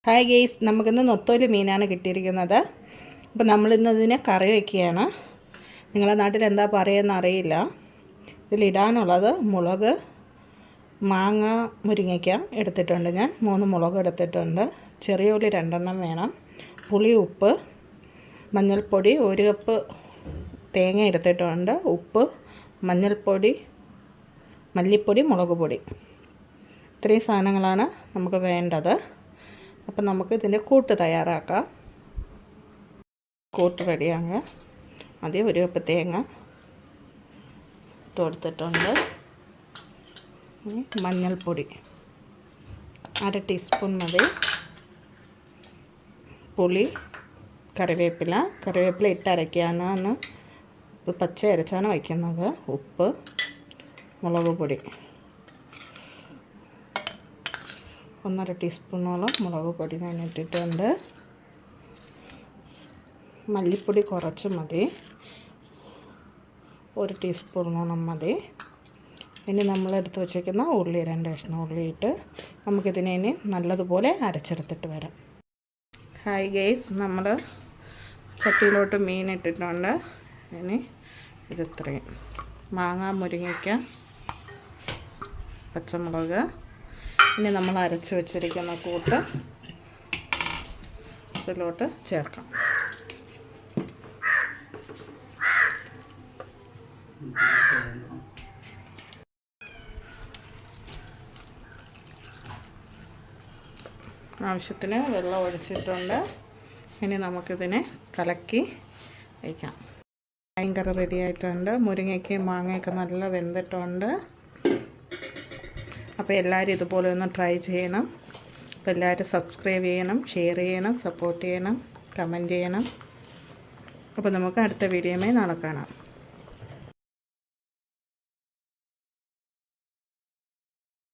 Hi guys, നമുക്കിന്ന് നൊത്തോലി മീനാണ് കിട്ടിയിരിക്കുന്നത്. അപ്പോൾ നമ്മളിന്നതിനെ കറി വയ്ക്കുകയാണ്. നിങ്ങളുടെ നാട്ടിൽ എന്താ പറയുകയെന്ന് അറിയില്ല. ഇതിലിടാനുള്ളത് മുളക്, മാങ്ങ, മുരിങ്ങയ്ക്ക എടുത്തിട്ടുണ്ട്. ഞാൻ 3 മുളക് എടുത്തിട്ടുണ്ട്. ചെറിയ ഉള്ളി 2 വേണം. പുളി, ഉപ്പ്, മഞ്ഞൾപ്പൊടി, 1 കപ്പ് തേങ്ങ എടുത്തിട്ടുണ്ട്. ഉപ്പ്, മഞ്ഞൾപ്പൊടി, മല്ലിപ്പൊടി, മുളക് പൊടി, ഇത്രയും സാധനങ്ങളാണ് നമുക്ക് വേണ്ടത്. അപ്പം നമുക്ക് ഇതിൻ്റെ കൂട്ട് തയ്യാറാക്കാം. കൂട്ട് റെഡിയാകുക. ആദ്യം 1 കപ്പ് തേങ്ങ ഇട്ട് കൊടുത്തിട്ടുണ്ട്. മഞ്ഞൾപ്പൊടി 1/2 ടീസ്പൂൺ മതി. പുളി, കറിവേപ്പില ഇട്ട് അരയ്ക്കാനാണ്, പച്ച അരച്ചാണ് വയ്ക്കുന്നത്. ഉപ്പ്, മുളക് പൊടി 1/2 ടീസ്പൂണോളം മുളക് പൊടി ഞാൻ ഇട്ടിട്ടുണ്ട്. മല്ലിപ്പൊടി കുറച്ച് മതി, 1 ടീസ്പൂണോളം മതി. ഇനി നമ്മളെടുത്ത് വച്ചേക്കുന്ന ഉള്ളി, 2 കഷ്ണം ഉള്ളി ഇട്ട് നമുക്കിതിനെ ഇനി നല്ലതുപോലെ അരച്ചെടുത്തിട്ട് വരാം. ഹായ് ഗെയ്സ്, നമ്മൾ ചട്ടിയിലോട്ട് മീൻ ഇട്ടിട്ടുണ്ട്. ഇനി ഇത്രയും മാങ്ങ, മുരിങ്ങയ്ക്ക, പച്ചമുളക്, ഇനി നമ്മൾ അരച്ച് വെച്ചിരിക്കുന്ന കൂട്ട് ഇതിലോട്ട് ചേർക്കാം. ആവശ്യത്തിന് വെള്ളം ഒഴിച്ചിട്ടുണ്ട്. ഇനി നമുക്കിതിനെ കലക്കി വയ്ക്കാം. ഭയങ്കര റെഡി ആയിട്ടുണ്ട്. മുരിങ്ങയ്ക്കയും മാങ്ങയൊക്കെ നല്ല വെന്തിട്ടുണ്ട്. അപ്പോൾ എല്ലാവരും ഇതുപോലെ ഒന്ന് ട്രൈ ചെയ്യണം. അപ്പോൾ എല്ലാവരും സബ്സ്ക്രൈബ് ചെയ്യണം, ഷെയർ ചെയ്യണം, സപ്പോർട്ട് ചെയ്യണം, കമൻറ്റ് ചെയ്യണം. അപ്പോൾ നമുക്ക് അടുത്ത വീഡിയോയുമായി നാളെ കാണാം.